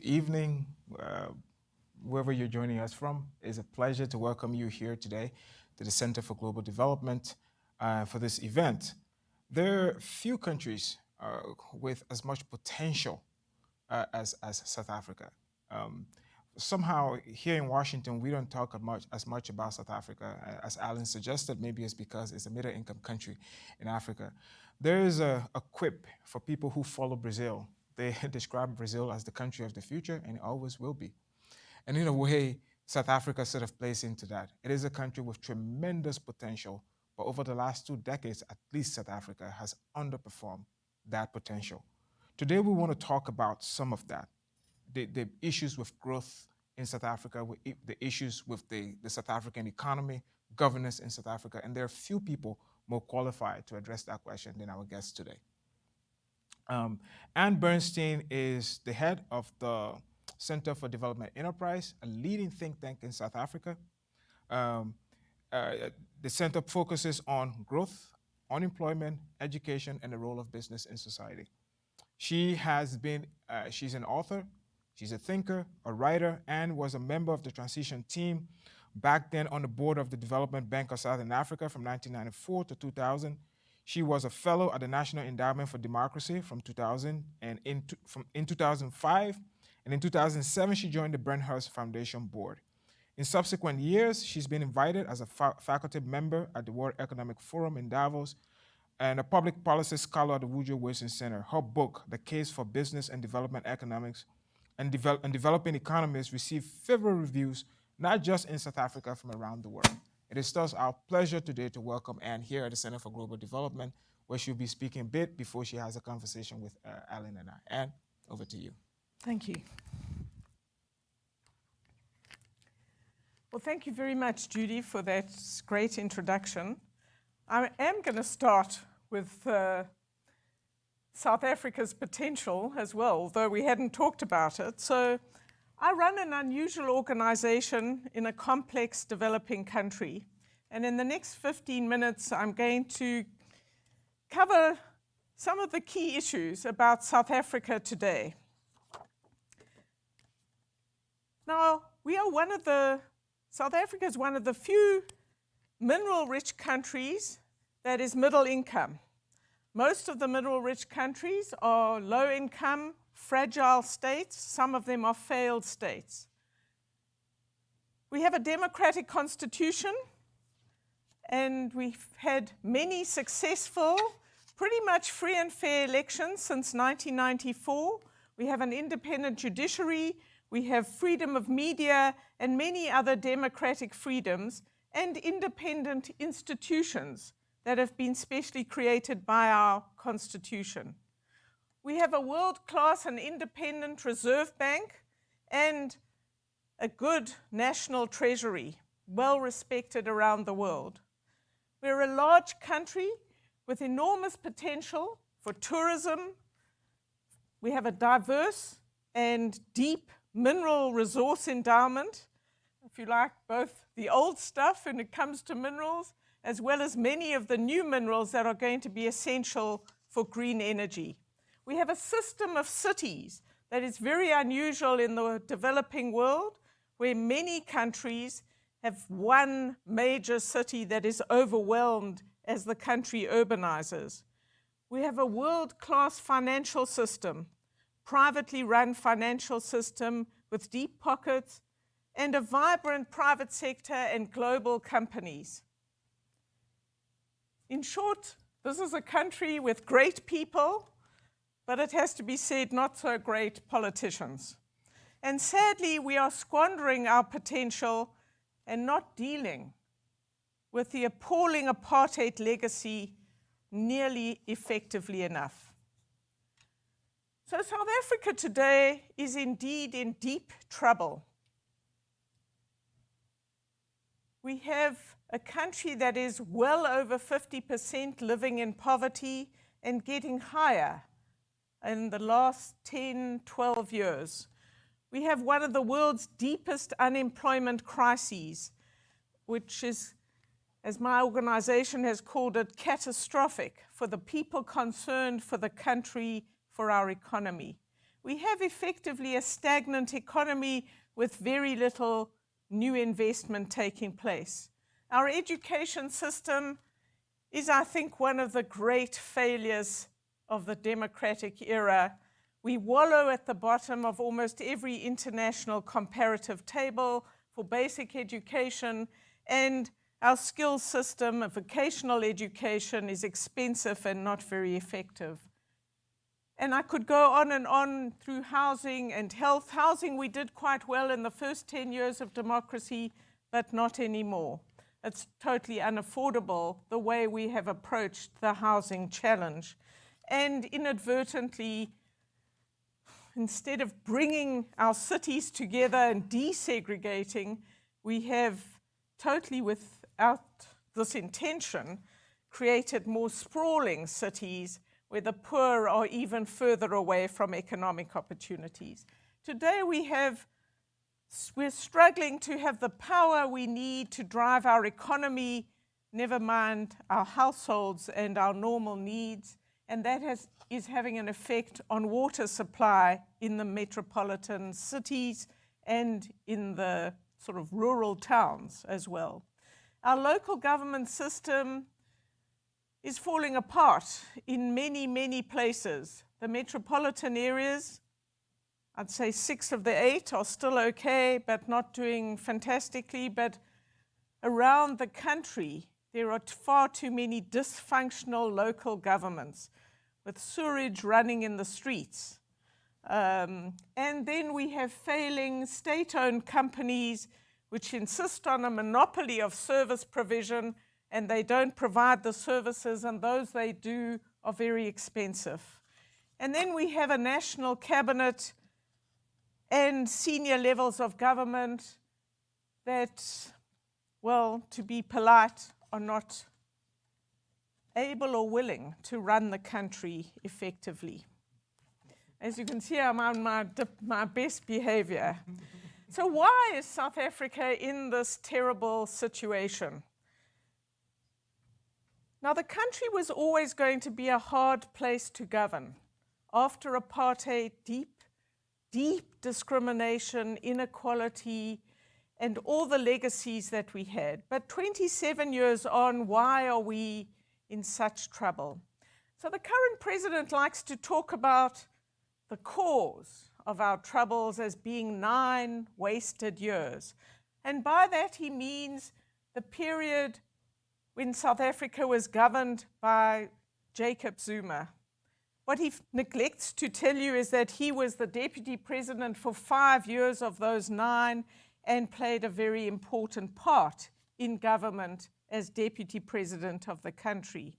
evening, wherever you're joining us from. It's a pleasure to welcome you here today to the Center for Global Development for this event. There are few countries with as much potential as South Africa. Um, Somehow here in Washington, we don't talk as much about South Africa. As Alan suggested, maybe it's because it's a middle income country in Africa. There is a quip for people who follow Brazil. They describe Brazil as the country of the future, and it always will be. And in a way, South Africa sort of plays into that. It is a country with tremendous potential, but over the last 2 decades, at least South Africa has underperformed that potential. Today, we want to talk about some of that. The issues with growth in South Africa, the issues with the South African economy, governance in South Africa, and there are few people more qualified to address that question than our guest today. Anne Bernstein is the head of the Center for Development Enterprise, a leading think tank in South Africa. The center focuses on growth, unemployment, education, and the role of business in society. She's an author, she's a thinker, a writer, and was a member of the transition team back then on the board of the Development Bank of Southern Africa from 1994 to 2000. She was a fellow at the National Endowment for Democracy from 2000 and in 2005. And in 2007, she joined the Bernstein Foundation board. In subsequent years, she's been invited as a faculty member at the World Economic Forum in Davos and a public policy scholar at the Woodrow Wilson Center. Her book, The Case for Business and Development Economics and Developing Economies, received favorable reviews, not just in South Africa, from around the world. It is thus our pleasure today to welcome Anne here at the Center for Global Development, where she'll be speaking a bit before she has a conversation with Alan and I. Anne, over to you. Thank you. Well, thank you very much, Gyude, for that great introduction. I am going to start with South Africa's potential as well, though we hadn't talked about it. So I run an unusual organization in a complex developing country. And in the next 15 minutes, I'm going to cover some of the key issues about South Africa today. Now, South Africa is one of the few mineral-rich countries that is middle income. Most of the mineral-rich countries are low-income, fragile states. Some of them are failed states. We have a democratic constitution, and we've had many successful, pretty much free and fair elections since 1994. We have an independent judiciary. We have freedom of media and many other democratic freedoms and independent institutions that have been specially created by our Constitution. We have a world-class and independent reserve bank and a good national treasury, well respected around the world. We're a large country with enormous potential for tourism. We have a diverse and deep mineral resource endowment, if you like, both the old stuff when it comes to minerals, as well as many of the new minerals that are going to be essential for green energy. We have a system of cities that is very unusual in the developing world, where many countries have one major city that is overwhelmed as the country urbanizes. We have a world-class financial system, privately run financial system with deep pockets, and a vibrant private sector and global companies. In short, this is a country with great people, but it has to be said, not so great politicians. And sadly, we are squandering our potential and not dealing with the appalling apartheid legacy nearly effectively enough. So South Africa today is indeed in deep trouble. We have a country that is well over 50% living in poverty and getting higher in the last 10, 12 years. We have one of the world's deepest unemployment crises, which is, as my organization has called it, catastrophic for the people concerned, for the country, for our economy. we have effectively a stagnant economy with very little new investment taking place. Our education system is, I think, one of the great failures of the democratic era. We wallow at the bottom of almost every international comparative table for basic education, and our skills system, vocational education, is expensive and not very effective. And I could go on and on through housing and health. Housing we did quite well in the first 10 years of democracy, but not anymore. It's totally unaffordable the way we have approached the housing challenge. And inadvertently, instead of bringing our cities together and desegregating, we have totally without this intention created more sprawling cities where the poor are even further away from economic opportunities. Today we're struggling to have the power we need to drive our economy, never mind our households and our normal needs, and that is having an effect on water supply in the metropolitan cities and in the sort of rural towns as well. Our local government system is falling apart in many, many places. The metropolitan areas, I'd say 6 of the 8 are still okay, but not doing fantastically. But around the country, there are far too many dysfunctional local governments with sewerage running in the streets. And then we have failing state-owned companies which insist on a monopoly of service provision, and they don't provide the services, and those they do are very expensive. And then we have a national cabinet and senior levels of government that, well, to be polite, are not able or willing to run the country effectively. As you can see, I'm on my best behavior. So why is South Africa in this terrible situation? Now, the country was always going to be a hard place to govern. After apartheid, deep discrimination, inequality, and all the legacies that we had. But 27 years on, why are we in such trouble? So the current president likes to talk about the cause of our troubles as being 9 wasted years. And by that he means the period when South Africa was governed by Jacob Zuma. What he neglects to tell you is that he was the deputy president for 5 years of those 9 and played a very important part in government as deputy president of the country.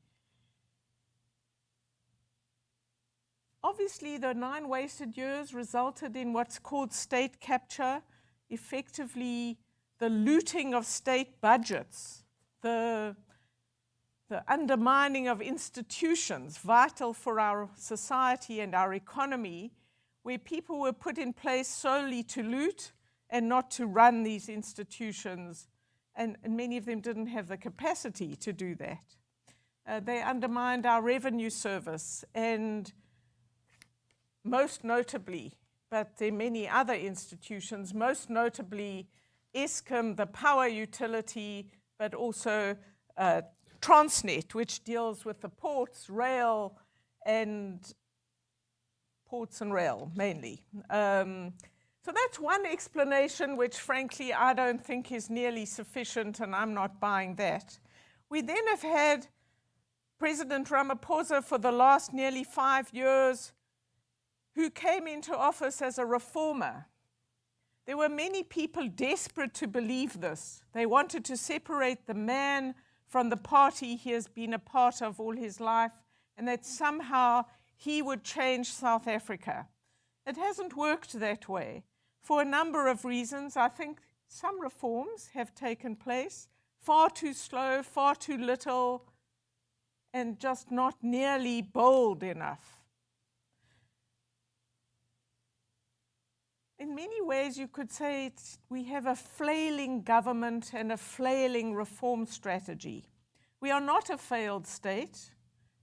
Obviously, the 9 wasted years resulted in what's called state capture, effectively the looting of state budgets, the undermining of institutions vital for our society and our economy, where people were put in place solely to loot and not to run these institutions, and many of them didn't have the capacity to do that. They undermined our revenue service, and most notably, but there are many other institutions, most notably Eskom, the power utility, but also Transnet, which deals with the ports, rail, and ports and rail mainly. So that's one explanation, which frankly I don't think is nearly sufficient, and I'm not buying that. We then have had President Ramaphosa for the last nearly 5 years, who came into office as a reformer. There were many people desperate to believe this. They wanted to separate the man from the party he has been a part of all his life, and that somehow he would change South Africa. It hasn't worked that way. For a number of reasons, I think some reforms have taken place, far too slow, far too little, and just not nearly bold enough. In many ways, you could say we have a flailing government and a flailing reform strategy. We are not a failed state.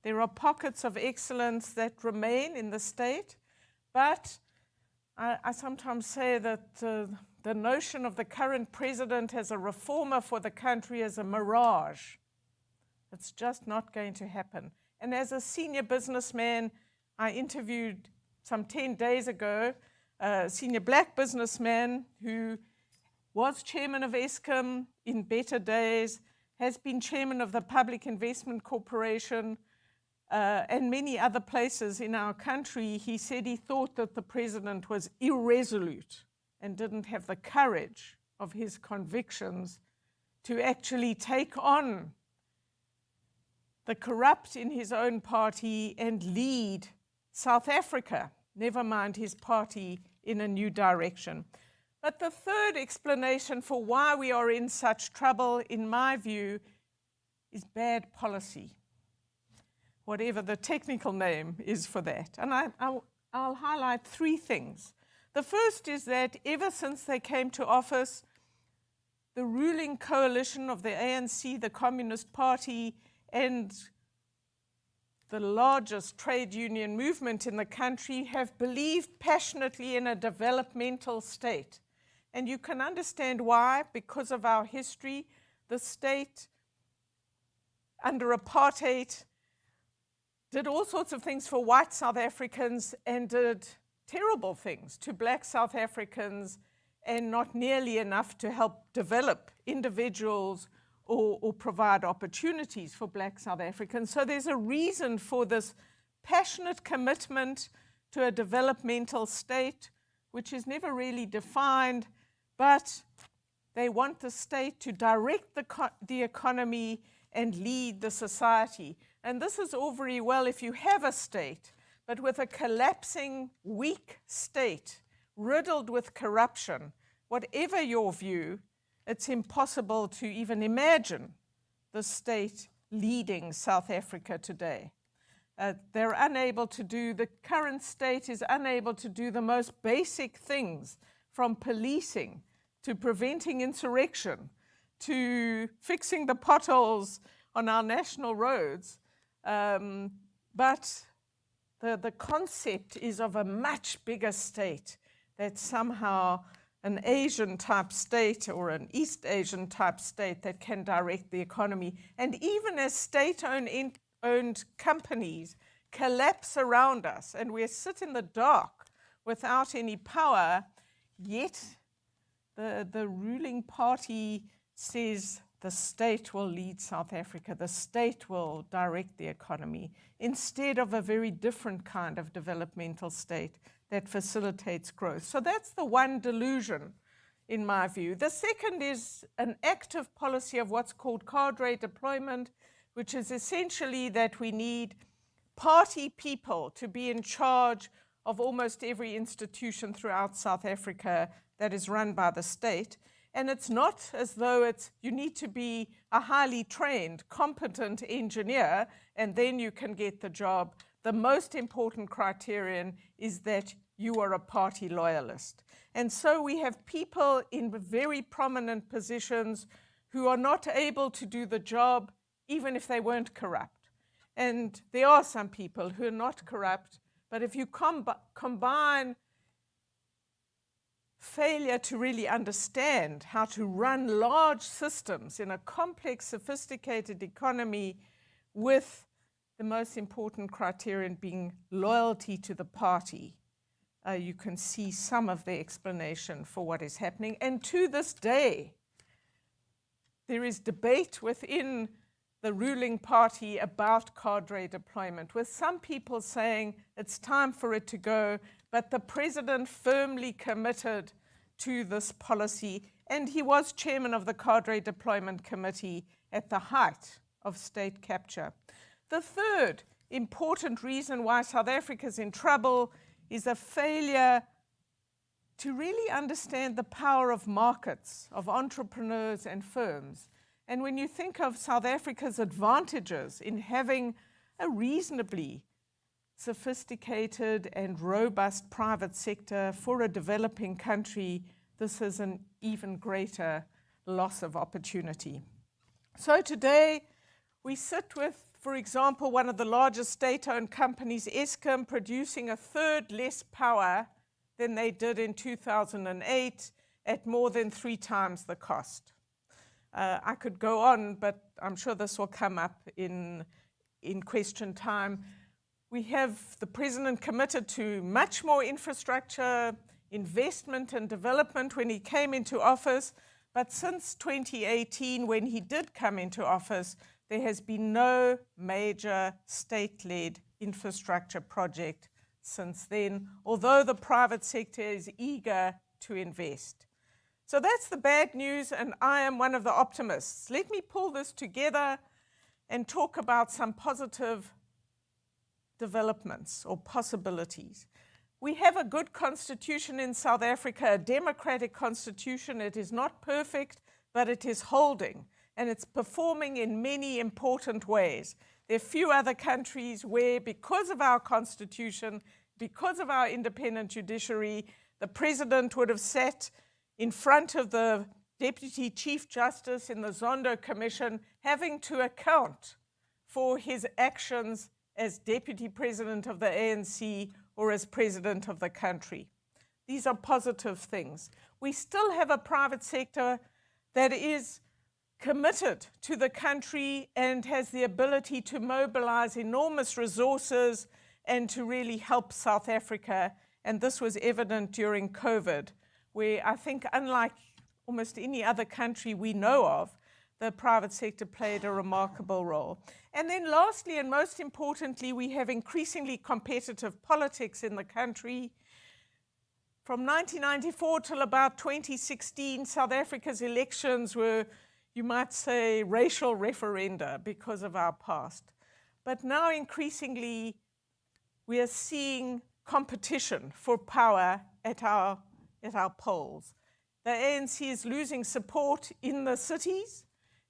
There are pockets of excellence that remain in the state, but I sometimes say that the notion of the current president as a reformer for the country is a mirage. It's just not going to happen. And as a senior businessman, I interviewed some 10 days ago a senior black businessman who was chairman of Eskom in better days, has been chairman of the Public Investment Corporation, and many other places in our country. He said he thought that the president was irresolute and didn't have the courage of his convictions to actually take on the corrupt in his own party and lead South Africa, never mind his party, in a new direction. But the third explanation for why we are in such trouble, in my view, is bad policy, whatever the technical name is for that. And I'll highlight three things. The first is that ever since they came to office, the ruling coalition of the ANC, the Communist Party, and the largest trade union movement in the country have believed passionately in a developmental state. And you can understand why, because of our history. The state under apartheid did all sorts of things for white South Africans and did terrible things to black South Africans, and not nearly enough to help develop individuals or provide opportunities for black South Africans. So there's a reason for this passionate commitment to a developmental state, which is never really defined, but they want the state to direct the economy and lead the society. And this is all very well if you have a state, but with a collapsing, weak state, riddled with corruption, whatever your view, it's impossible to even imagine the state leading South Africa today. They're unable to do, the current state is unable to do the most basic things, from policing to preventing insurrection to fixing the potholes on our national roads. But the concept is of a much bigger state, that somehow an Asian type state or an East Asian type state that can direct the economy. And even as state-owned companies collapse around us and we sit in the dark without any power, yet the ruling party says the state will lead South Africa, the state will direct the economy, instead of a very different kind of developmental state that facilitates growth. So that's the one delusion, in my view. The second is an active policy of what's called cadre deployment, which is essentially that we need party people to be in charge of almost every institution throughout South Africa that is run by the state. And it's not as though you need to be a highly trained, competent engineer, and then you can get the job. The most important criterion is that you are a party loyalist. And so we have people in very prominent positions who are not able to do the job, even if they weren't corrupt. And there are some people who are not corrupt, but if you combine failure to really understand how to run large systems in a complex, sophisticated economy with the most important criterion being loyalty to the party, you can see some of the explanation for what is happening. And to this day, there is debate within the ruling party about cadre deployment, with some people saying it's time for it to go, but the president firmly committed to this policy, and he was chairman of the cadre deployment committee at the height of state capture. The third important reason why South Africa is in trouble is a failure to really understand the power of markets, of entrepreneurs and firms. And when you think of South Africa's advantages in having a reasonably sophisticated and robust private sector for a developing country, this is an even greater loss of opportunity. So today we sit with, for example, one of the largest state-owned companies, Eskom, producing a third less power than they did in 2008 at more than 3 times the cost. I could go on, but I'm sure this will come up in question time. We have the president committed to much more infrastructure, investment and development when he came into office, but since 2018, when he did come into office, there has been no major state-led infrastructure project since then, although the private sector is eager to invest. So that's the bad news, and I am one of the optimists. Let me pull this together and talk about some positive developments or possibilities. We have a good constitution in South Africa, a democratic constitution. It is not perfect, but it is holding, and it's performing in many important ways. There are few other countries where, because of our constitution, because of our independent judiciary, the president would have sat in front of the Deputy Chief Justice in the Zondo Commission, having to account for his actions as Deputy President of the ANC or as President of the country. These are positive things. We still have a private sector that is committed to the country and has the ability to mobilize enormous resources and to really help South Africa. And this was evident during COVID, where I think, unlike almost any other country we know of, the private sector played a remarkable role. And then lastly, and most importantly, we have increasingly competitive politics in the country. From 1994 till about 2016, South Africa's elections were, you might say, racial referenda because of our past. But now increasingly, we are seeing competition for power at our polls. The ANC is losing support in the cities,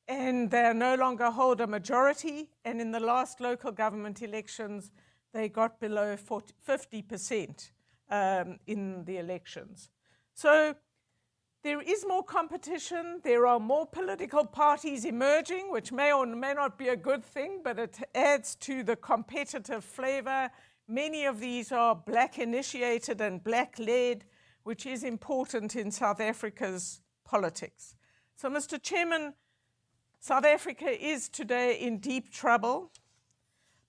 and they no longer hold a majority. And in the last local government elections, they got below 50% in the elections. So there is more competition. There are more political parties emerging, which may or may not be a good thing, but it adds to the competitive flavor. Many of these are black-initiated and black-led, which is important in South Africa's politics. So, Mr. Chairman, South Africa is today in deep trouble,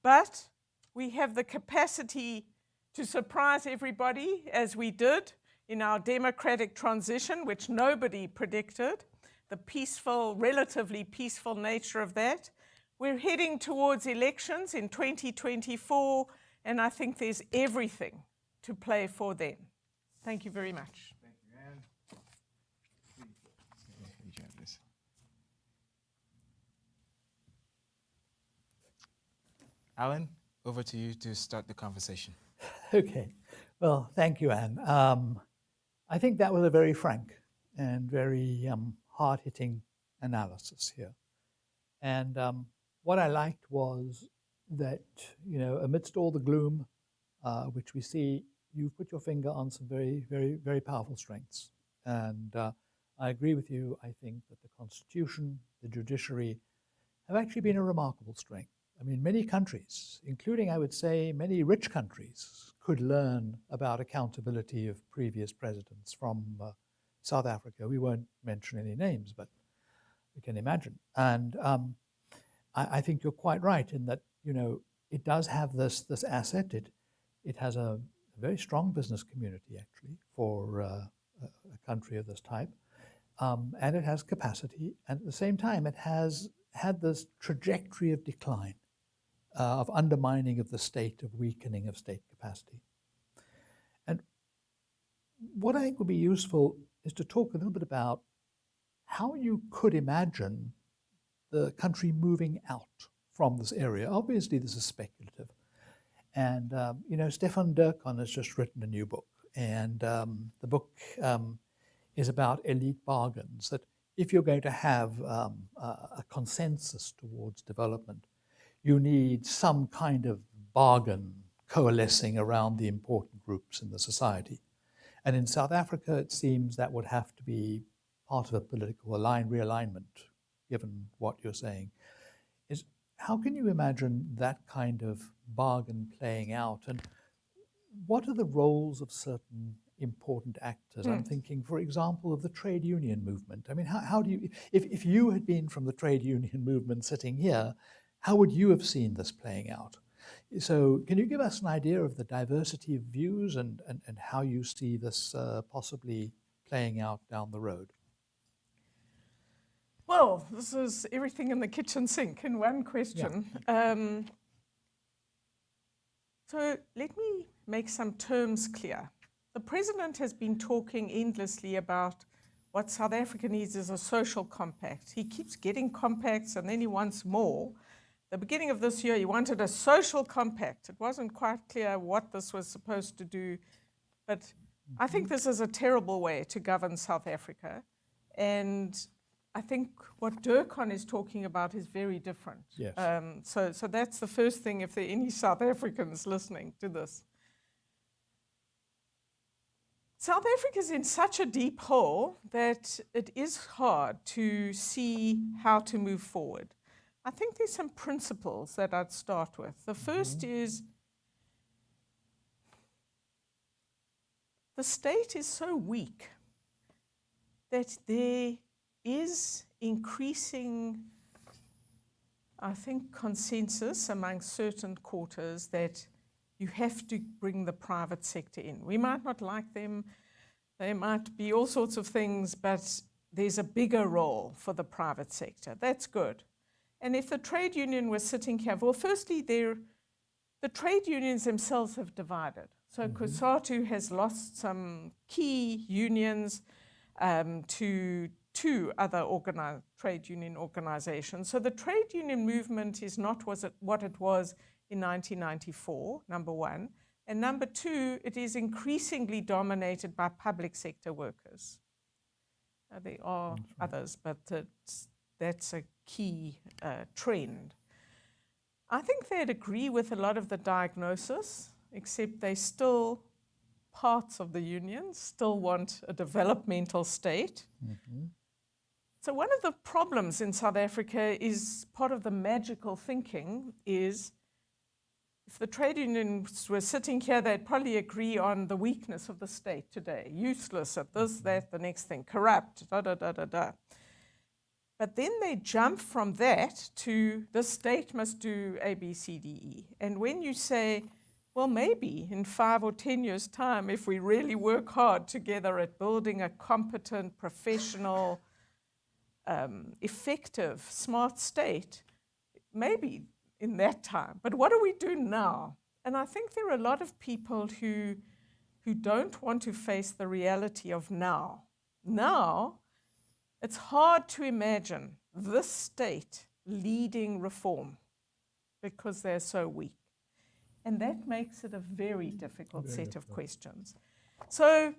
but we have the capacity to surprise everybody, as we did in our democratic transition, which nobody predicted, the peaceful, relatively peaceful nature of that. We're heading towards elections in 2024, and I think there's everything to play for them. Thank you very much. Thank you, Anne. Please. Alan, over to you to start the conversation. Okay. Well, thank you, Anne. I think that was a very frank and very hard-hitting analysis here. And what I liked was that, amidst all the gloom, which we see, you've put your finger on some very, very, very powerful strengths. And I agree with you. I think that the Constitution, the judiciary, have actually been a remarkable strength. I mean, many countries, including, I would say, many rich countries, could learn about accountability of previous presidents from South Africa. We won't mention any names, but we can imagine. And I think you're quite right in that, it does have this asset. It has a very strong business community, actually, for a country of this type. And it has capacity. And at the same time, it has had this trajectory of decline, of undermining of the state, of weakening of state capacity. And what I think would be useful is to talk a little bit about how you could imagine the country moving out from this area. Obviously, this is speculative. And, Stefan Durkon has just written a new book. And the book is about elite bargains, that if you're going to have a consensus towards development, you need some kind of bargain coalescing around the important groups in the society. And in South Africa, it seems that would have to be part of a political realignment, given what you're saying. Is how can you imagine that kind of bargain playing out? And what are the roles of certain important actors. I'm thinking, for example, of the trade union movement. I mean, how do you, if you had been from the trade union movement sitting here, how would you have seen this playing out? So can you give us an idea of the diversity of views and how you see this possibly playing out down the road? Well, this is everything in the kitchen sink in one question. So let me make some terms clear. The president has been talking endlessly about what South Africa needs is a social compact. He keeps getting compacts and then he wants more. The beginning of this year, he wanted a social compact. It wasn't quite clear what this was supposed to do, but I think this is a terrible way to govern South Africa. And I think what Durkheim is talking about is very different. Yes. So that's the first thing, if there are any South Africans listening to this. South Africa is in such a deep hole that it is hard to see how to move forward. I think there's some principles that I'd start with. The first is the state is so weak that there is increasing, I think, consensus among certain quarters that you have to bring the private sector in. We might not like them, they might be all sorts of things, but there's a bigger role for the private sector. That's good. And if the trade union was sitting here, well, firstly, the trade unions themselves have divided. So COSATU has lost some key unions to two other trade union organizations. So the trade union movement is not what it was in 1994, number one. And number two, it is increasingly dominated by public sector workers. There are others, but that's a key trend. I think they'd agree with a lot of the diagnosis, except they still, parts of the unions, still want a developmental state. So one of the problems in South Africa is part of the magical thinking is if the trade unions were sitting here, they'd probably agree on the weakness of the state today. Useless at this, that, the next thing, corrupt, da-da-da-da-da. But then they jump from that to the state must do A, B, C, D, E. And when you say, well, maybe in 5 or 10 years' time, if we really work hard together at building a competent, professional, effective, smart state, maybe in that time. But what do we do now? And I think there are a lot of people who don't want to face the reality of now. Now, it's hard to imagine this state leading reform because they're so weak. And that makes it a very difficult set of questions. So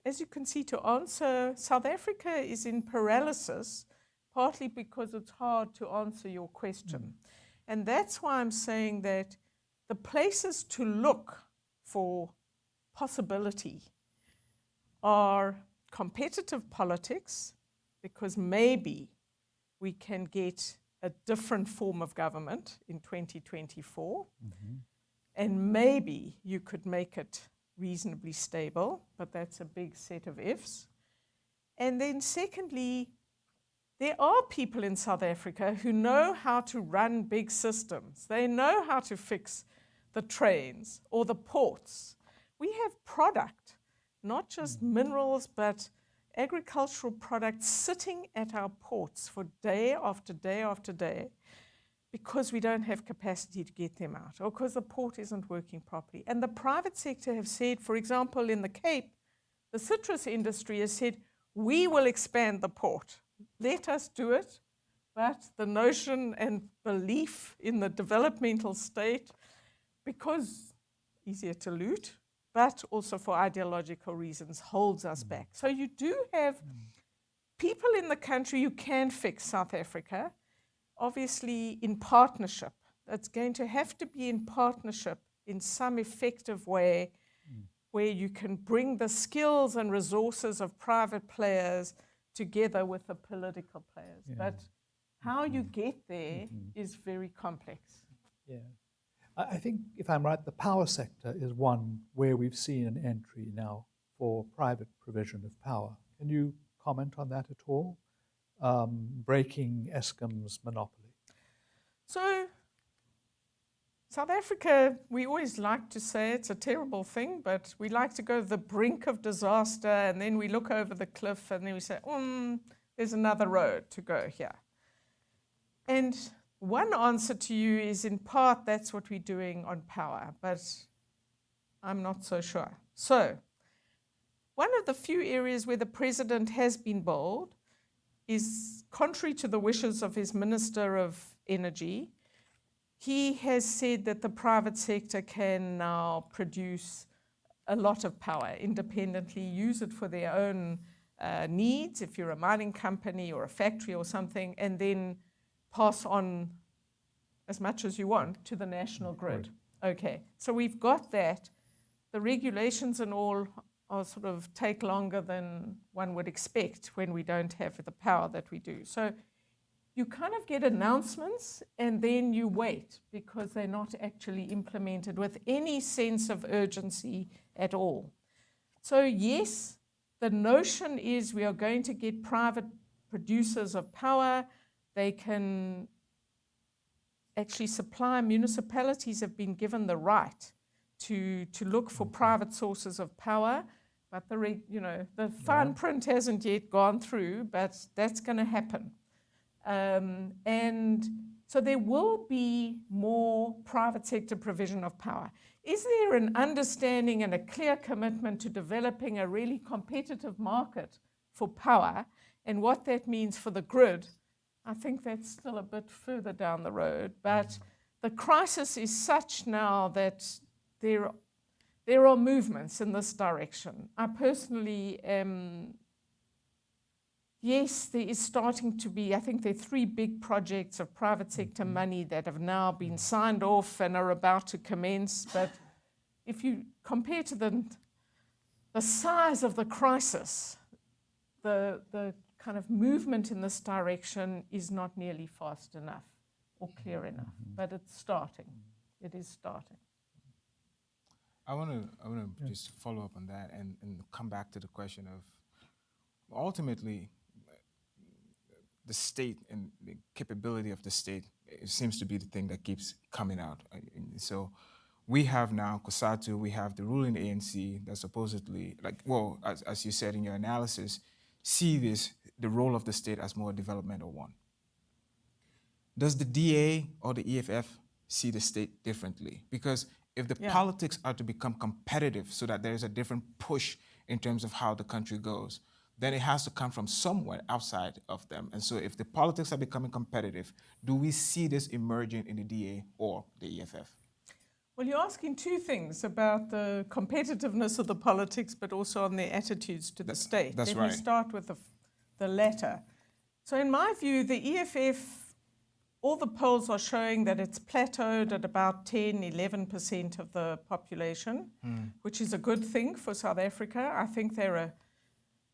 as you can see, to answer, South Africa is in paralysis, partly because it's hard to answer your question. And that's why I'm saying that the places to look for possibility are competitive politics, because maybe we can get a different form of government in 2024, and maybe you could make it reasonably stable, but that's a big set of ifs. And then secondly, there are people in South Africa who know how to run big systems. They know how to fix the trains or the ports. We have product, not just minerals, but agricultural products sitting at our ports for day after day after day because we don't have capacity to get them out or because the port isn't working properly. And the private sector have said, for example, in the Cape, the citrus industry has said, we will expand the port. Let us do it. But the notion and belief in the developmental state, because easier to loot, but also for ideological reasons, holds us back. So you do have people in the country who can fix South Africa, obviously in partnership. That's going to have to be in partnership in some effective way where you can bring the skills and resources of private players together with the political players. But how you get there is very complex. Yeah. I think, if I'm right, the power sector is one where we've seen an entry now for private provision of power. Can you comment on that at all? Breaking Eskom's monopoly. So South Africa, we always like to say it's a terrible thing, but we like to go to the brink of disaster, and then we look over the cliff, and then we say, there's another road to go here. And one answer to you is, in part, that's what we're doing on power, but I'm not so sure. So one of the few areas where the president has been bold is, contrary to the wishes of his Minister of Energy, he has said that the private sector can now produce a lot of power independently, use it for their own needs, if you're a mining company or a factory or something, and then pass on as much as you want to the national grid. Right. Okay, so we've got that. The regulations and all are sort of take longer than one would expect when we don't have the power that we do. So you kind of get announcements and then you wait because they're not actually implemented with any sense of urgency at all. So yes, the notion is we are going to get private producers of power. They can actually supply. Municipalities have been given the right to look for private sources of power, but the fine print hasn't yet gone through, but that's going to happen. And so there will be more private sector provision of power. Is there an understanding and a clear commitment to developing a really competitive market for power and what that means for the grid? I think that's still a bit further down the road, but the crisis is such now that there are movements in this direction. I personally am, yes, there is starting to be, I think there are 3 big projects of private sector money that have now been signed off and are about to commence, but if you compare to the size of the crisis, the kind of movement in this direction is not nearly fast enough or clear enough, but it's starting. It is starting. I want to just follow up on that and come back to the question of, ultimately, the state and the capability of the state, it seems to be the thing that keeps coming out. So we have now COSATU, we have the ruling ANC that supposedly, as you said in your analysis, see the role of the state as more developmental one. Does the DA or the EFF see the state differently? Because if the politics are to become competitive so that there's a different push in terms of how the country goes, then it has to come from somewhere outside of them. And so if the politics are becoming competitive, do we see this emerging in the DA or the EFF? Well, you're asking 2 things about the competitiveness of the politics, but also on their attitudes to the state. That's Let right. me start with the latter. So in my view, the EFF, all the polls are showing that it's plateaued at about 10-11% of the population, which is a good thing for South Africa. I think they're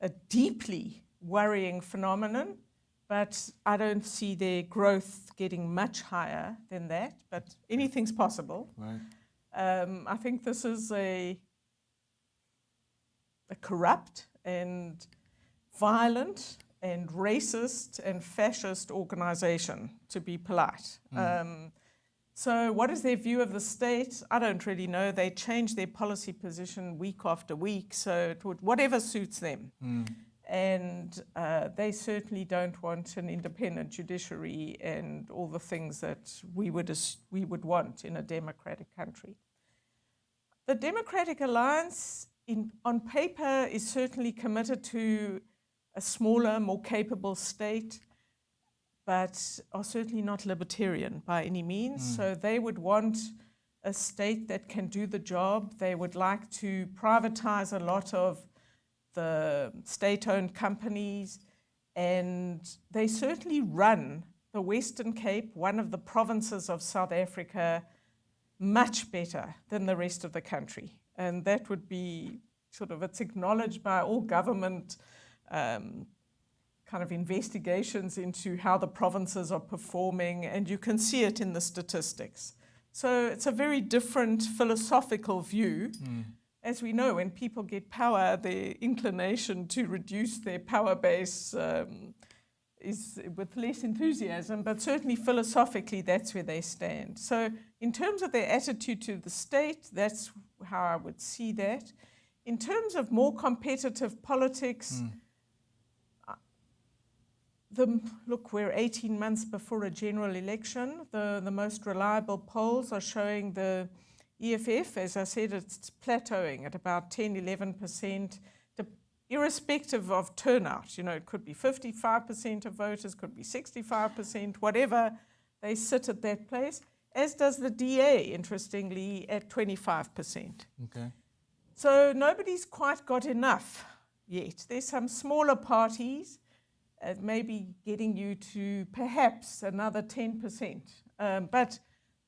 a deeply worrying phenomenon, but I don't see their growth getting much higher than that, but anything's possible. Right. I think this is a corrupt and violent and racist and fascist organization, to be polite. So what is their view of the state? I don't really know. They change their policy position week after week, so it would, whatever suits them. And they certainly don't want an independent judiciary and all the things that we would want in a democratic country. The Democratic Alliance, on paper, is certainly committed to a smaller, more capable state, but are certainly not libertarian by any means. So they would want a state that can do the job. They would like to privatize a lot of the state-owned companies, and they certainly run the Western Cape, one of the provinces of South Africa, much better than the rest of the country. And that would be it's acknowledged by all government kind of investigations into how the provinces are performing, and you can see it in the statistics. So it's a very different philosophical view. As we know, when people get power, their inclination to reduce their power base is with less enthusiasm, but certainly philosophically, that's where they stand. So in terms of their attitude to the state, that's how I would see that. In terms of more competitive politics, look, we're 18 months before a general election. The most reliable polls are showing the EFF, as I said, it's plateauing at about 10, 11%, irrespective of turnout. You know, it could be 55% of voters, could be 65%, whatever. They sit at that place, as does the DA, interestingly, at 25%. Okay. So nobody's quite got enough yet. There's some smaller parties, maybe getting you to perhaps another 10%. But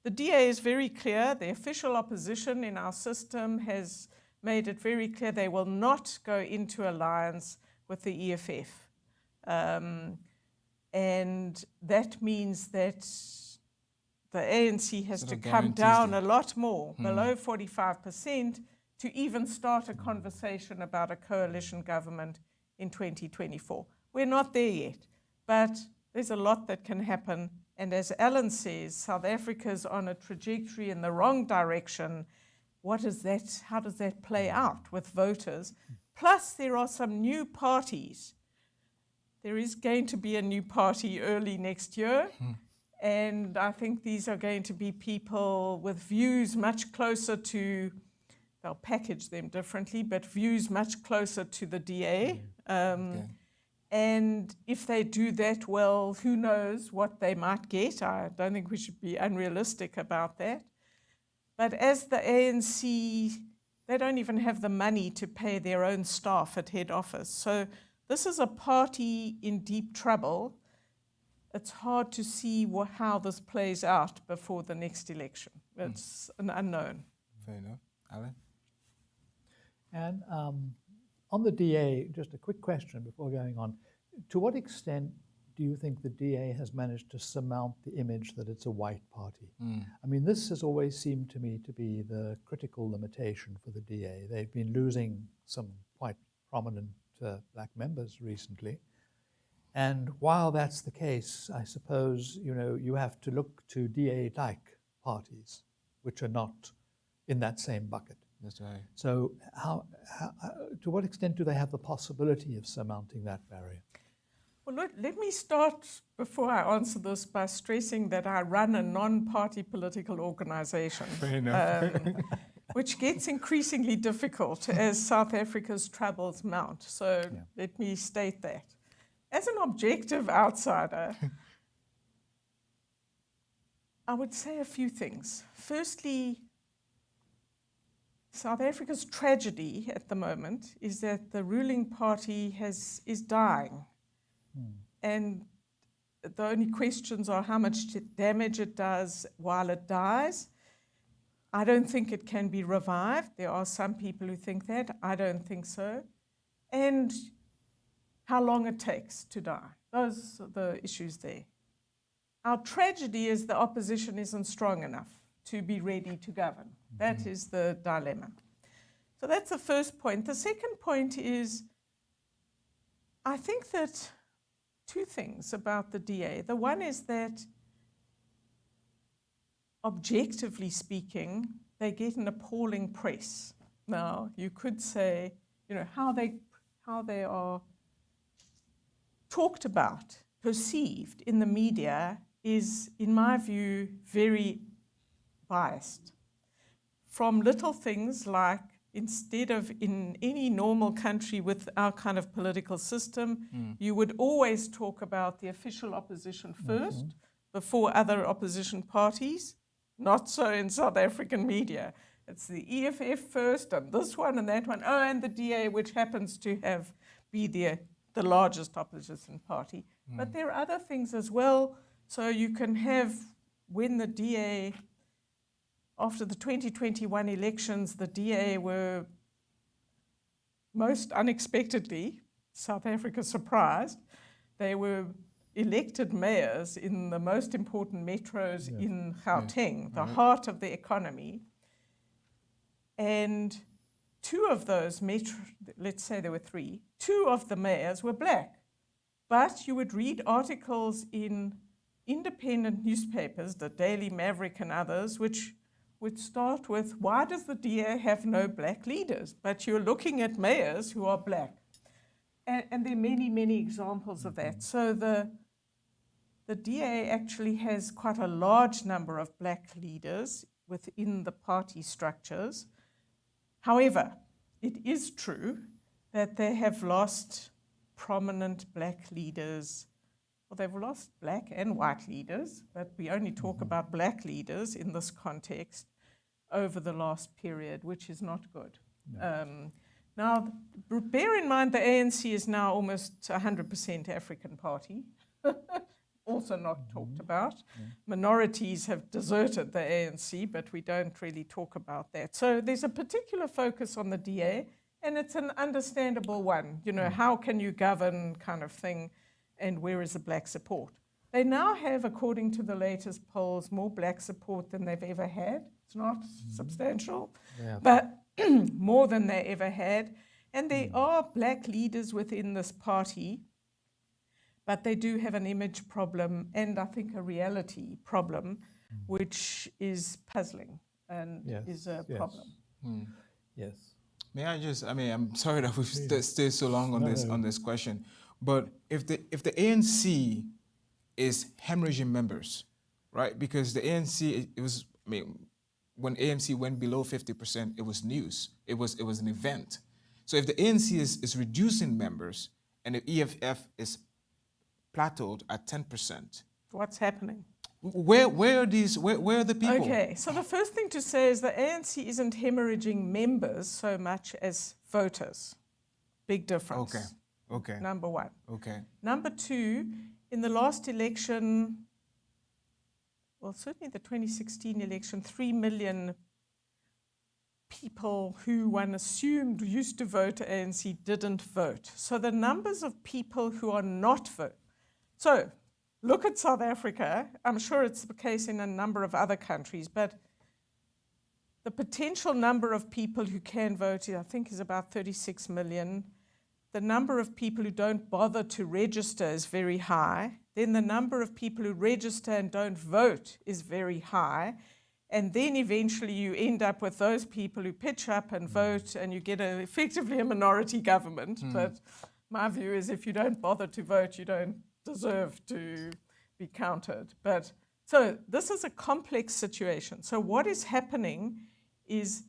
the DA is very clear. The official opposition in our system has made it very clear they will not go into alliance with the EFF. And that means that the ANC has to come down a lot more, below 45%, to even start a conversation about a coalition government in 2024. We're not there yet, but there's a lot that can happen. And as Alan says, South Africa's on a trajectory in the wrong direction. What is that? How does that play out with voters? Plus, there are some new parties. There is going to be a new party early next year. And I think these are going to be people with views much closer to, they'll package them differently, but views much closer to the DA. And if they do that well, who knows what they might get. I don't think we should be unrealistic about that. But as the ANC, they don't even have the money to pay their own staff at head office. So this is a party in deep trouble. It's hard to see how this plays out before the next election. It's an unknown. Fair enough. Alan? And on the DA, just a quick question before going on. To what extent do you think the DA has managed to surmount the image that it's a white party? I mean, this has always seemed to me to be the critical limitation for the DA. They've been losing some quite prominent black members recently. And while that's the case, I suppose, you have to look to DA-like parties, which are not in that same bucket. That's right. So how, to what extent do they have the possibility of surmounting that barrier? Well, let me start, before I answer this, by stressing that I run a non-party political organization. Fair enough. Which gets increasingly difficult as South Africa's troubles mount. So let me state that. As an objective outsider, I would say a few things. Firstly, South Africa's tragedy at the moment is that the ruling party is dying. And the only questions are how much damage it does while it dies. I don't think it can be revived. There are some people who think that. I don't think so. And how long it takes to die. Those are the issues there. Our tragedy is the opposition isn't strong enough to be ready to govern. That is the dilemma. So that's the first point. The second point is, I think that two things about the DA. The one is that, objectively speaking, they get an appalling press. Now, you could say, how they are talked about, perceived in the media is, in my view, very biased. From little things like, instead of in any normal country with our kind of political system, you would always talk about the official opposition first before other opposition parties. Not so in South African media. It's the EFF first and this one and that one. Oh, and the DA, which happens to be the largest opposition party. But there are other things as well. So you can have, when the DA, after the 2021 elections, the DA were most unexpectedly, South Africa surprised, they were elected mayors in the most important metros in Gauteng, the Right. heart of the economy. And two of those let's say there were three, two of the mayors were black. But you would read articles in independent newspapers, the Daily Maverick and others, which would start with, why does the DA have no black leaders? But you're looking at mayors who are black. And there are many, many examples of that. So the DA actually has quite a large number of black leaders within the party structures. However, it is true that they have lost prominent black leaders. Well, they've lost black and white leaders, but we only talk about black leaders in this context over the last period, which is not good. Now, bear in mind the ANC is now almost 100% African party, also not talked about. Minorities have deserted the ANC, but we don't really talk about that. So there's a particular focus on the DA, and it's an understandable one. You know, how can you govern kind of thing, and where is the black support? They now have, according to the latest polls, more black support than they've ever had. It's not substantial, but more than they ever had. And there are black leaders within this party, but they do have an image problem and I think a reality problem, which is puzzling and is a problem. Yes. May I just? I mean, I'm sorry that we've stayed so long on this question, but if the ANC is hemorrhaging members, right? Because the ANC, it was. I mean, when ANC went below 50%, it was news. It was an event. So if the ANC is reducing members and the EFF is plateaued at 10%, What's happening? where are the people? Okay, so the first thing to say is the ANC isn't hemorrhaging members so much as voters. Big difference. Okay. Number one. Okay. Number two, in the last election, well, certainly the 2016 election, 3 million people who one assumed used to vote ANC didn't vote. So the numbers of people who are not vote. So look at South Africa. I'm sure it's the case in a number of other countries, but the potential number of people who can vote, I think, is about 36 million. The number of people who don't bother to register is very high. Then the number of people who register and don't vote is very high. And then eventually you end up with those people who pitch up and vote, and you get effectively a minority government. But my view is if you don't bother to vote, you don't deserve to be counted. But so this is a complex situation. So what is happening is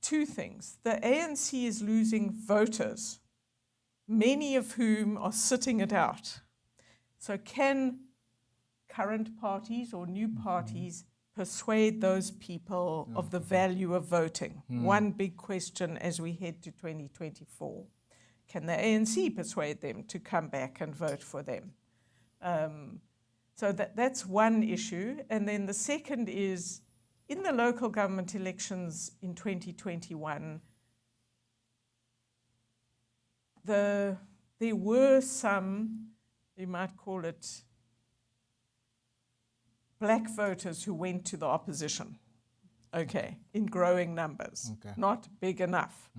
two things. The ANC is losing voters, many of whom are sitting it out. So can current parties or new parties persuade those people of the value of voting? One big question as we head to 2024. Can the ANC persuade them to come back and vote for them? So that's one issue. And then the second is, in the local government elections in 2021, there were some, you might call it, black voters who went to the opposition, in growing numbers. Not big enough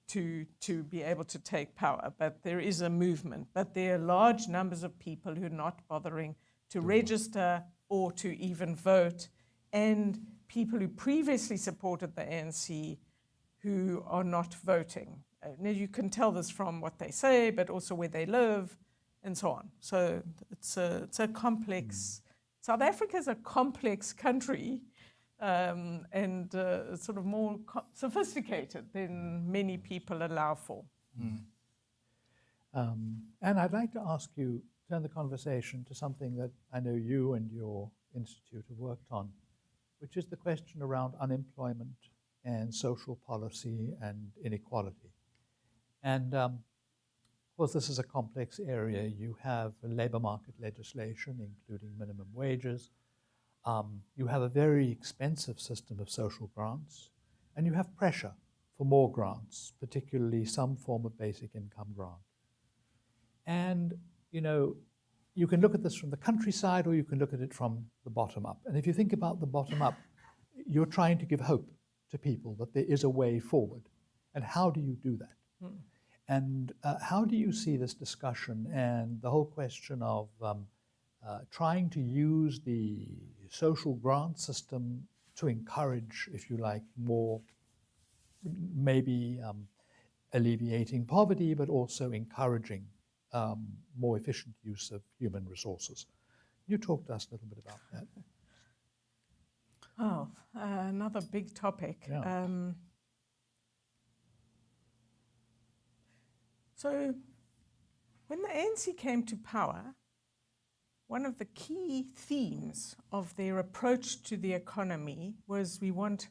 to be able to take power, but there is a movement. But there are large numbers of people who are not bothering to register or to even vote, and people who previously supported the ANC who are not voting. Now you can tell this from what they say, but also where they live, and so on. So it's a complex. South Africa is a complex country, and sort of more sophisticated than many people allow for. And I'd like to ask you, turn the conversation to something that I know you and your institute have worked on, which is the question around unemployment and social policy and inequality. And of course, this is a complex area. You have labor market legislation, including minimum wages. You have a very expensive system of social grants, and you have pressure for more grants, particularly some form of basic income grant. And, you know, you can look at this from the countryside or you can look at it from the bottom up. And if you think about the bottom up, you're trying to give hope to people that there is a way forward. And how do you do that? And how do you see this discussion and the whole question of trying to use the social grant system to encourage, if you like, more, maybe alleviating poverty, but also encouraging more efficient use of human resources? You talk to us a little bit about that. Oh, another big topic. Yeah. So when the ANC came to power, one of the key themes of their approach to the economy was we want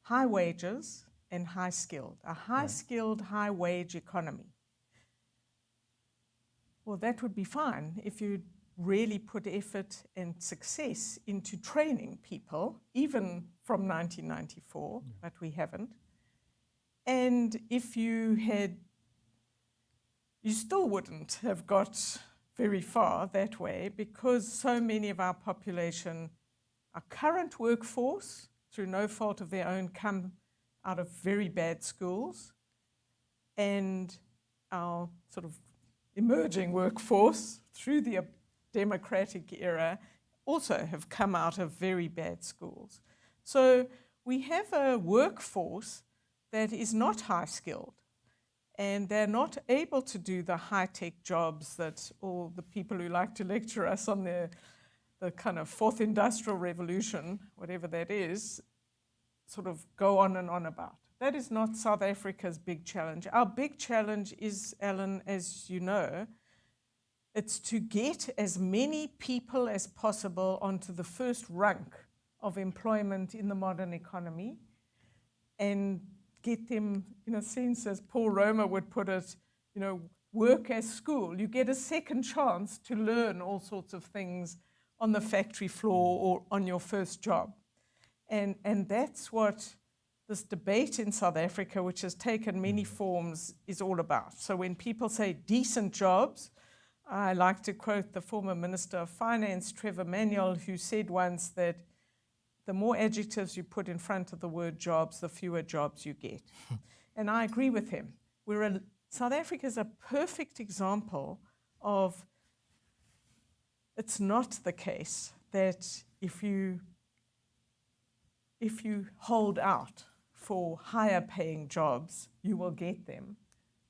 high wages and high skilled, a high skilled, high wage economy. Well, that would be fine if you really put effort and success into training people, even from 1994, but we haven't. And if you had, you still wouldn't have got very far that way, because so many of our population, our current workforce, through no fault of their own, come out of very bad schools, and our sort of emerging workforce through the democratic era also have come out of very bad schools. So we have a workforce that is not high skilled, and they're not able to do the high-tech jobs that all the people who like to lecture us on the kind of fourth industrial revolution, whatever that is, sort of go on and on about. That is not South Africa's big challenge. Our big challenge is, Alan, as you know, it's to get as many people as possible onto the first rank of employment in the modern economy, and get them, in a sense, as Paul Romer would put it, work as school. You get a second chance to learn all sorts of things on the factory floor or on your first job. And that's what this debate in South Africa, which has taken many forms, is all about. So when people say decent jobs, I like to quote the former Minister of Finance, Trevor Manuel, who said once that the more adjectives you put in front of the word jobs, the fewer jobs you get. And I agree with him. South Africa is a perfect example of, it's not the case that if you hold out for higher paying jobs, you will get them.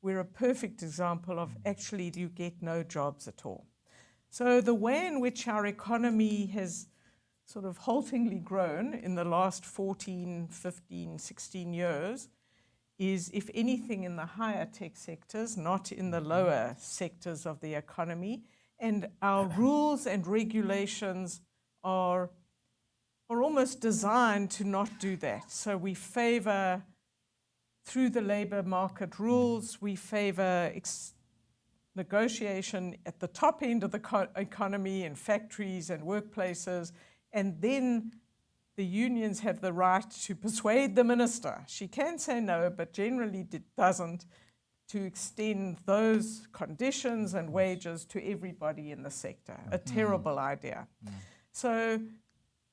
We're a perfect example of actually you get no jobs at all. So the way in which our economy has sort of haltingly grown in the last 14, 15, 16 years is, if anything, in the higher tech sectors, not in the lower sectors of the economy. And our rules and regulations are almost designed to not do that. So we favor, through the labor market rules, we favor negotiation at the top end of the economy in factories and workplaces, and then the unions have the right to persuade the minister. She can say no, but generally doesn't, to extend those conditions and wages to everybody in the sector. A terrible idea. So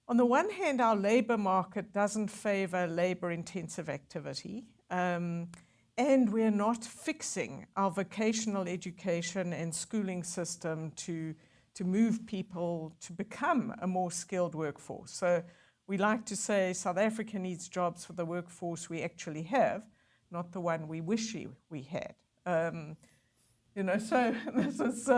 on the one hand, our labor market doesn't favor labor-intensive activity, and we're not fixing our vocational education and schooling system to move people to become a more skilled workforce. So we like to say South Africa needs jobs for the workforce we actually have, not the one we wish we had. So this is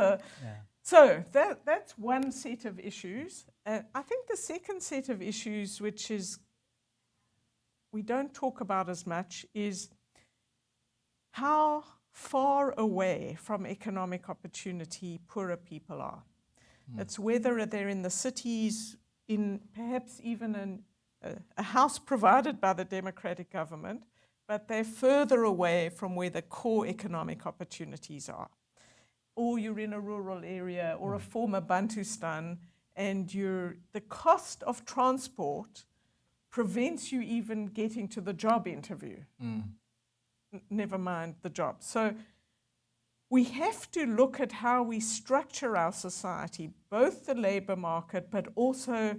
so that's one set of issues. I think the second set of issues, which is we don't talk about as much, is how far away from economic opportunity poorer people are. It's whether they're in the cities, in perhaps even a house provided by the democratic government, but they're further away from where the core economic opportunities are. Or you're in a rural area or a former Bantustan, and the cost of transport prevents you even getting to the job interview. Never mind the job. So we have to look at how we structure our society, both the labor market, but also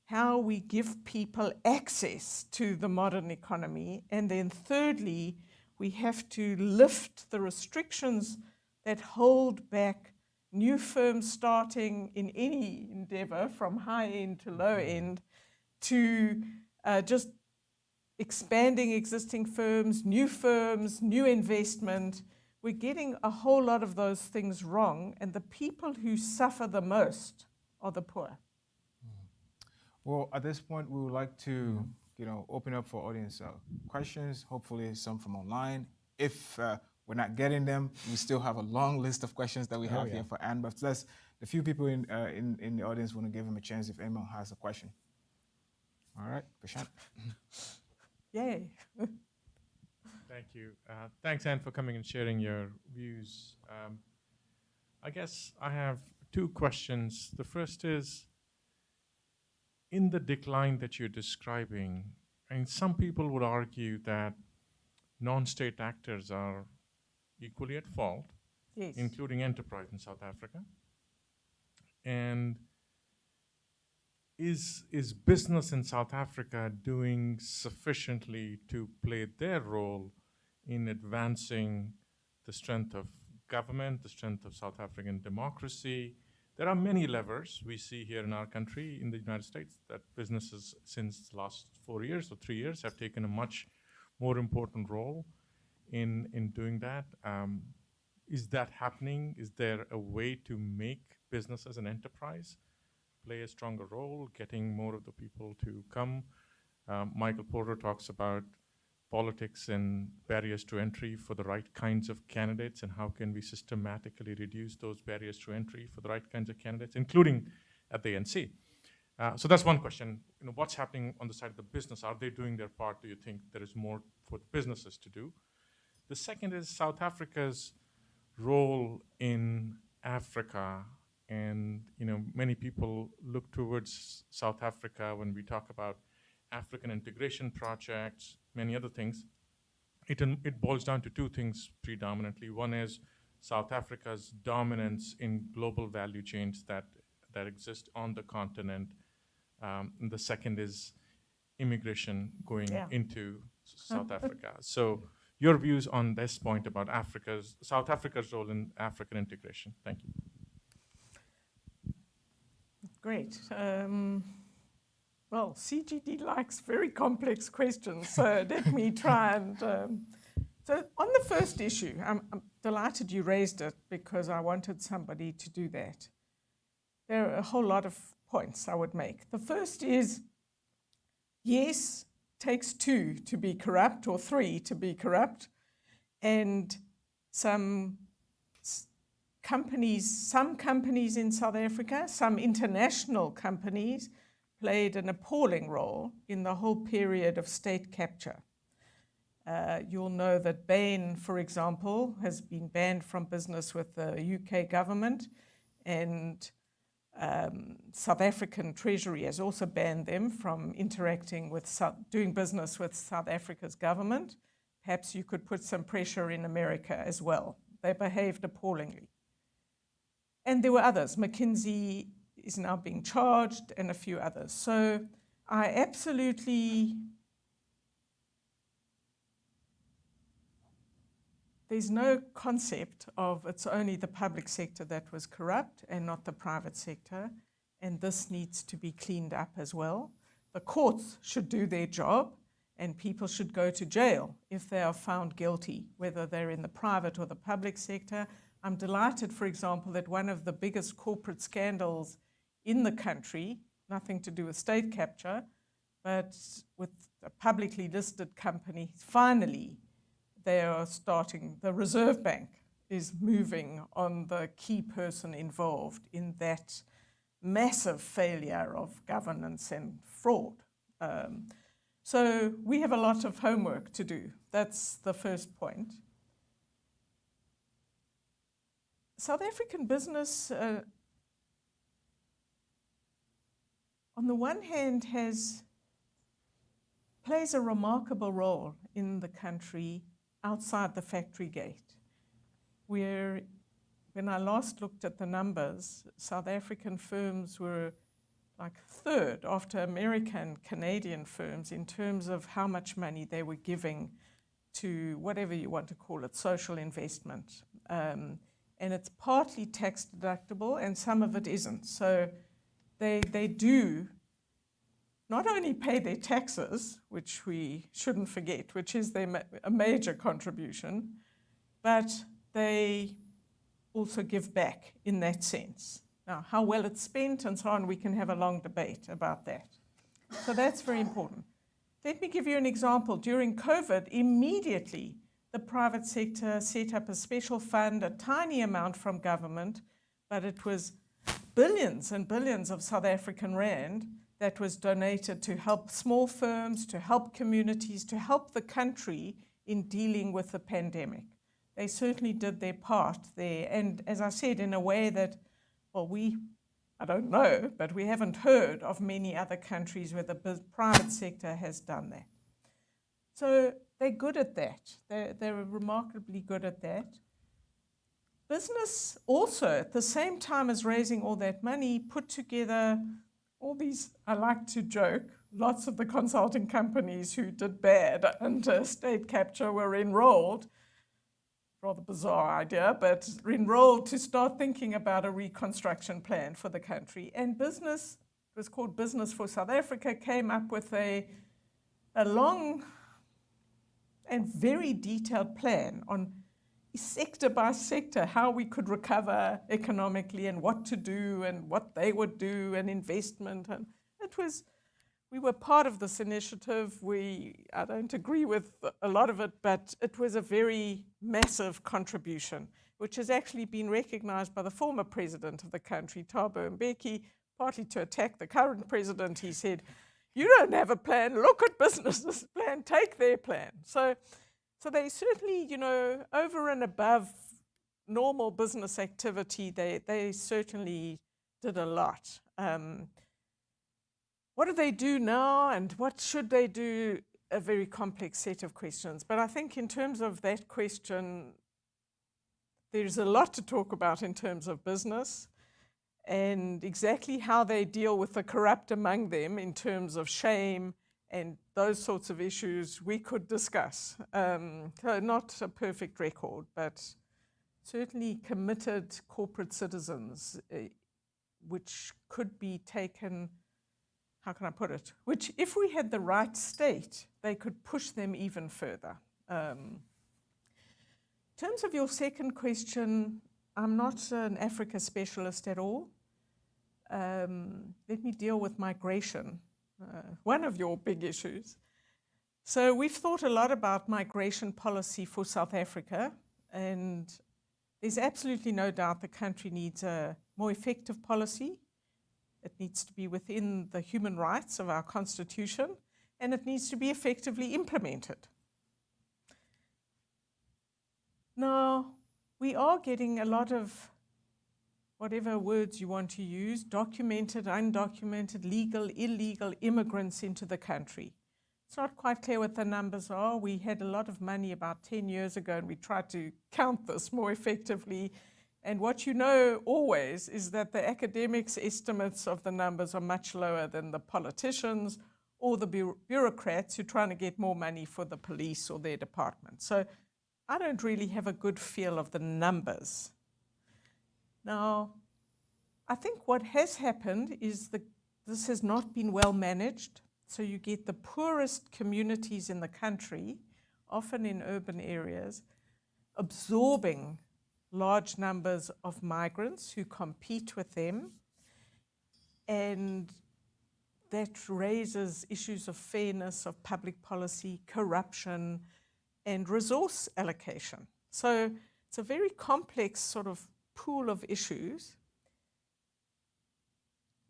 how we give people access to the modern economy. And then thirdly, we have to lift the restrictions that hold back new firms starting in any endeavor, from high end to low end, to just expanding existing firms, new investment. We're getting a whole lot of those things wrong, and the people who suffer the most are the poor. Well, at this point, we would like to, open up for audience questions. Hopefully, some from online. If we're not getting them, we still have a long list of questions that we have here for Anne. But let's, the few people in the audience, want to give them a chance if anyone has a question. All right, Prashant. Yay. Thank you. Thanks, Anne, for coming and sharing your views. I guess I have two questions. The first is, in the decline that you're describing, and some people would argue that non-state actors are equally at fault, Yes. including enterprise in South Africa. And is business in South Africa doing sufficiently to play their role in advancing the strength of government, the strength of South African democracy? There are many levers we see here in our country, in the United States, that businesses since the last 4 years or 3 years have taken a much more important role in doing that. Is that happening? Is there a way to make business as an enterprise play a stronger role, getting more of the people to come? Michael Porter talks about politics and barriers to entry for the right kinds of candidates, and how can we systematically reduce those barriers to entry for the right kinds of candidates, including at the NC. So that's one question. What's happening on the side of the business? Are they doing their part? Do you think there is more for the businesses to do? The second is South Africa's role in Africa. And many people look towards South Africa when we talk about African integration projects, many other things. It boils down to two things predominantly. One is South Africa's dominance in global value chains that exist on the continent. And the second is immigration going into South Africa. So your views on this point about South Africa's role in African integration. Thank you. Great. Well, CGD likes very complex questions, so let me try and... So on the first issue, I'm delighted you raised it because I wanted somebody to do that. There are a whole lot of points I would make. The first is, yes, it takes 2 to be corrupt, or 3 to be corrupt, and some companies in South Africa, some international companies, played an appalling role in the whole period of state capture. You'll know that Bain, for example, has been banned from business with the UK government, and South African Treasury has also banned them from interacting with, doing business with South Africa's government. Perhaps you could put some pressure in America as well. They behaved appallingly. And there were others. McKinsey is now being charged, and a few others. So I absolutely... There's no concept of it's only the public sector that was corrupt and not the private sector, and this needs to be cleaned up as well. The courts should do their job, and people should go to jail if they are found guilty, whether they're in the private or the public sector. I'm delighted, for example, that one of the biggest corporate scandals in the country, nothing to do with state capture, but with a publicly listed company, finally they are starting, the Reserve Bank is moving on the key person involved in that massive failure of governance and fraud. So we have a lot of homework to do. That's the first point. South African business, on the one hand, plays a remarkable role in the country outside the factory gate. where when I last looked at the numbers, South African firms were like third after American, Canadian firms in terms of how much money they were giving to whatever you want to call it, social investment. And it's partly tax deductible and some of it isn't. So they do not only pay their taxes, which we shouldn't forget, which is a major contribution, but they also give back in that sense. Now, how well it's spent and so on, we can have a long debate about that. So that's very important. Let me give you an example. During COVID, immediately the private sector set up a special fund, a tiny amount from government, but it was billions and billions of South African rand that was donated to help small firms, to help communities, to help the country in dealing with the pandemic. They certainly did their part there. And as I said, in a way that, well, I don't know, but we haven't heard of many other countries where the private sector has done that. So they're good at that. They're remarkably good at that. Business also, at the same time as raising all that money, put together all these, I like to joke, lots of the consulting companies who did bad under state capture were enrolled. Rather bizarre idea, but enrolled to start thinking about a reconstruction plan for the country. And business, it was called Business for South Africa, came up with a long and very detailed plan on sector by sector how we could recover economically and what to do and what they would do and investment. And we were part of this initiative. I don't agree with a lot of it, but it was a very massive contribution, which has actually been recognized by the former president of the country, Thabo Mbeki, partly to attack the current president. He said, "You don't have a plan, look at businesses' plan, take their plan." So they certainly, over and above normal business activity, they certainly did a lot. What do they do now and what should they do? A very complex set of questions. But I think in terms of that question, there's a lot to talk about in terms of business and exactly how they deal with the corrupt among them in terms of shame and those sorts of issues we could discuss. So not a perfect record, but certainly committed corporate citizens, which could be taken, how can I put it? Which, if we had the right state, they could push them even further. In terms of your second question, I'm not an Africa specialist at all. Let me deal with migration, one of your big issues. So we've thought a lot about migration policy for South Africa, and there's absolutely no doubt the country needs a more effective policy. It needs to be within the human rights of our constitution, and it needs to be effectively implemented. Now, we are getting a lot of, whatever words you want to use, documented, undocumented, legal, illegal immigrants into the country. It's not quite clear what the numbers are. We had a lot of money about 10 years ago, and we tried to count this more effectively. And what you know always is that the academics' estimates of the numbers are much lower than the politicians or the bureaucrats who are trying to get more money for the police or their department. So I don't really have a good feel of the numbers. Now, I think what has happened is this has not been well managed. So you get the poorest communities in the country, often in urban areas, absorbing large numbers of migrants who compete with them, and that raises issues of fairness, of public policy, corruption, and resource allocation. So it's a very complex sort of pool of issues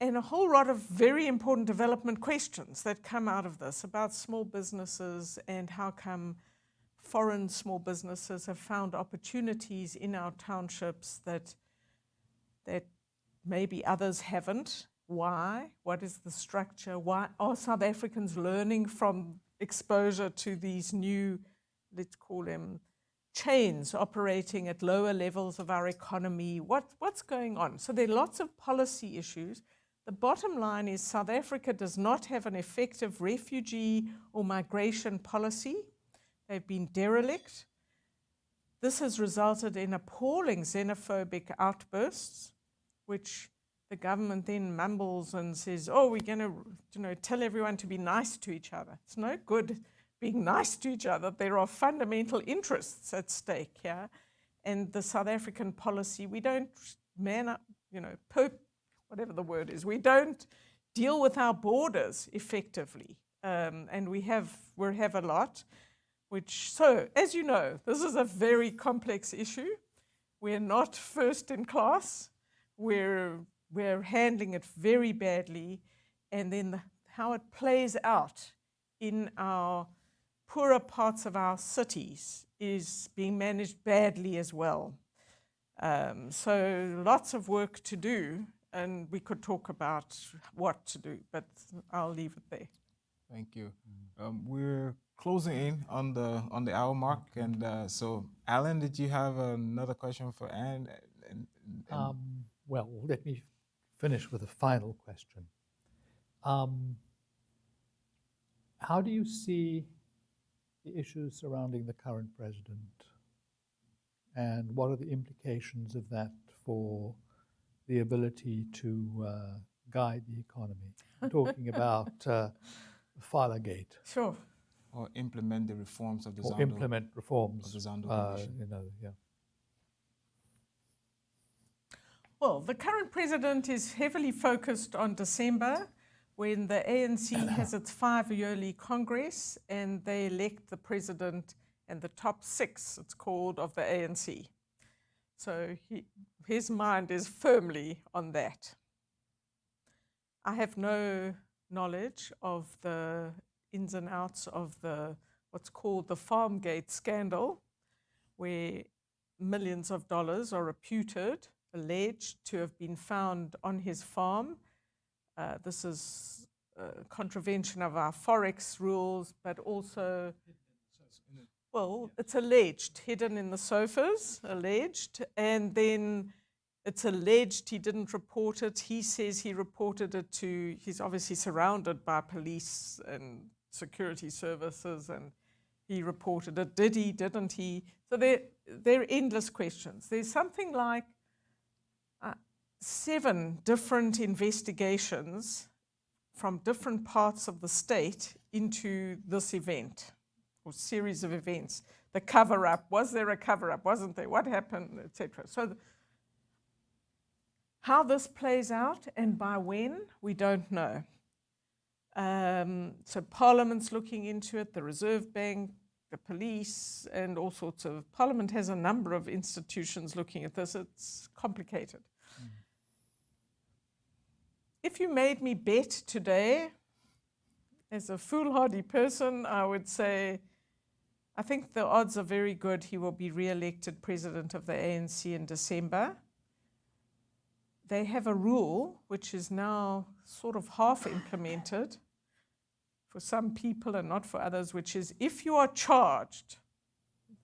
and a whole lot of very important development questions that come out of this about small businesses and how come foreign small businesses have found opportunities in our townships that maybe others haven't. Why? What is the structure? Why are South Africans learning from exposure to these new, let's call them, chains operating at lower levels of our economy. What's going on? So there are lots of policy issues. The bottom line is South Africa does not have an effective refugee or migration policy. They've been derelict. This has resulted in appalling xenophobic outbursts, which the government then mumbles and says, oh, we're going to tell everyone to be nice to each other. It's no good being nice to each other. There are fundamental interests at stake here. And the South African policy, we don't man up, whatever the word is, we don't deal with our borders effectively. And we have a lot, so as you know, this is a very complex issue. We're not first in class. We're handling it very badly. And then how it plays out in our poorer parts of our cities is being managed badly as well. So lots of work to do, and we could talk about what to do, but I'll leave it there. Thank you. We're closing in on the hour mark, and so Alan, did you have another question for Anne? Well, let me finish with a final question. How do you see the issues surrounding the current president, and what are the implications of that for the ability to guide the economy? I'm talking about Filergate. Sure. Or implement the reforms of the Or Zondo. implement reforms. Of the Zondo Commission. Yeah. Well, the current president is heavily focused on December, when the ANC has its 5-yearly Congress and they elect the president and the top 6, it's called, of the ANC. So his mind is firmly on that. I have no knowledge of the ins and outs of what's called the Farmgate scandal, where millions of dollars are reputed, alleged to have been found on his farm. This is contravention of our Forex rules, but also, well, it's alleged, hidden in the sofas, alleged, and then it's alleged he didn't report it. He says he reported it he's obviously surrounded by police and security services, and he reported it. Did he, didn't he? So there are endless questions. There's something like 7 different investigations from different parts of the state into this event, or series of events. The cover-up, was there a cover-up, wasn't there, what happened, etc. So how this plays out and by when, we don't know. So Parliament's looking into it, the Reserve Bank, the police, and all sorts of, Parliament has a number of institutions looking at this. It's complicated. If you made me bet today, as a foolhardy person, I would say, I think the odds are very good he will be re-elected president of the ANC in December. They have a rule, which is now sort of half implemented for some people and not for others, which is if you are charged,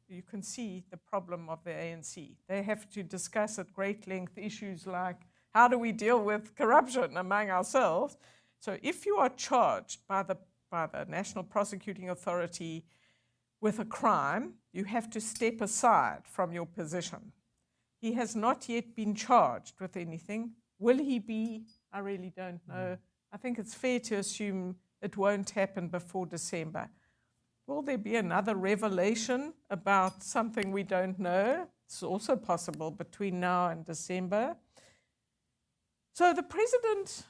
you can see the problem of the ANC. They have to discuss at great length issues like, how do we deal with corruption among ourselves? So if you are charged by the National Prosecuting Authority with a crime, you have to step aside from your position. He has not yet been charged with anything. Will he be? I really don't know. I think it's fair to assume it won't happen before December. Will there be another revelation about something we don't know? It's also possible between now and December. So the president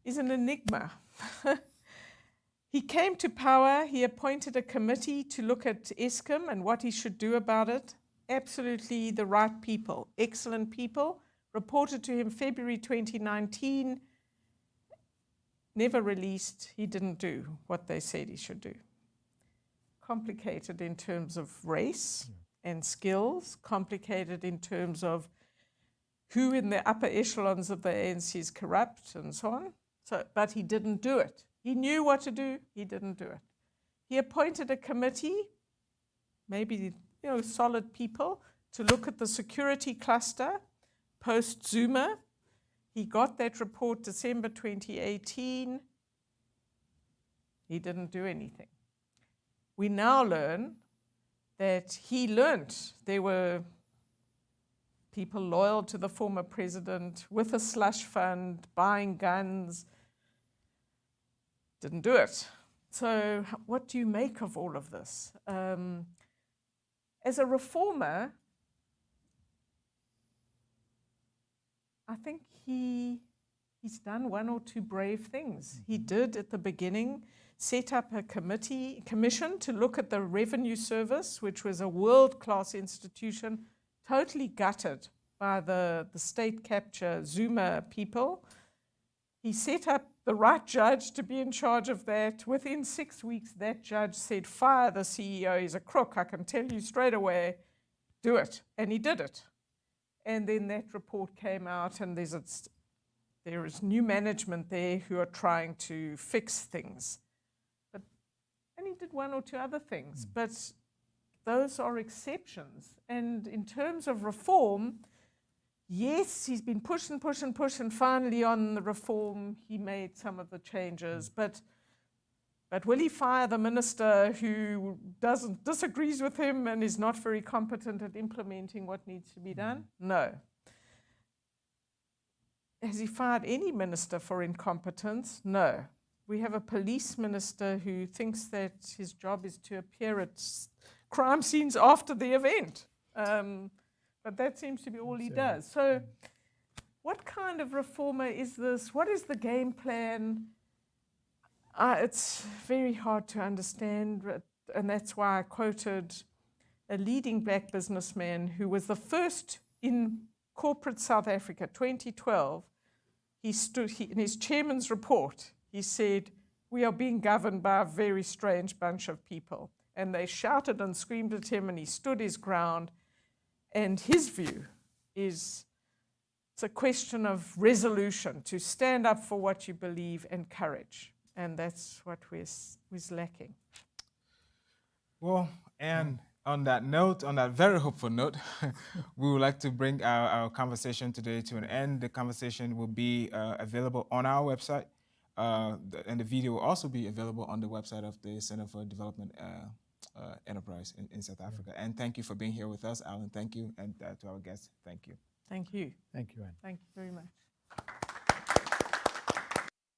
is an enigma. He came to power, he appointed a committee to look at Eskom and what he should do about it. Absolutely the right people, excellent people, reported to him February 2019, never released, he didn't do what they said he should do. Complicated in terms of race and skills, complicated in terms of who in the upper echelons of the ANC is corrupt and so on. But he didn't do it. He knew what to do, he didn't do it. He appointed a committee, maybe solid people, to look at the security cluster post-Zuma. He got that report December 2018. He didn't do anything. We now learn that he learned there were people loyal to the former president with a slush fund, buying guns. Didn't do it. So what do you make of all of this? As a reformer, I think he's done one or two brave things. He did at the beginning set up a commission to look at the revenue service, which was a world-class institution, totally gutted by the state capture Zuma people. He set up the right judge to be in charge of that. Within 6 weeks, that judge said, fire the CEO, he's a crook, I can tell you straight away, do it. And he did it. And then that report came out, and there is new management there who are trying to fix things. And he did one or two other things, but those are exceptions. And in terms of reform, yes, he's been pushing, finally on the reform, he made some of the changes, but will he fire the minister who disagrees with him and is not very competent at implementing what needs to be done? No. Has he fired any minister for incompetence? No. We have a police minister who thinks that his job is to appear at crime scenes after the event. But that seems to be all he does. So what kind of reformer is this? What is the game plan? It's very hard to understand, and that's why I quoted a leading black businessman who was the first in corporate South Africa, 2012. In his chairman's report, he said, we are being governed by a very strange bunch of people. And they shouted and screamed at him, and he stood his ground. And his view is it's a question of resolution, to stand up for what you believe, and courage. And that's what we're lacking. Well, and on that note, on that very hopeful note, we would like to bring our conversation today to an end. The conversation will be available on our website, and the video will also be available on the website of the Center for Development Enterprise in South Africa. And thank you for being here with us, Alan. Thank you. And to our guests, thank you. Thank you. Thank you, Anne. Thank you very much.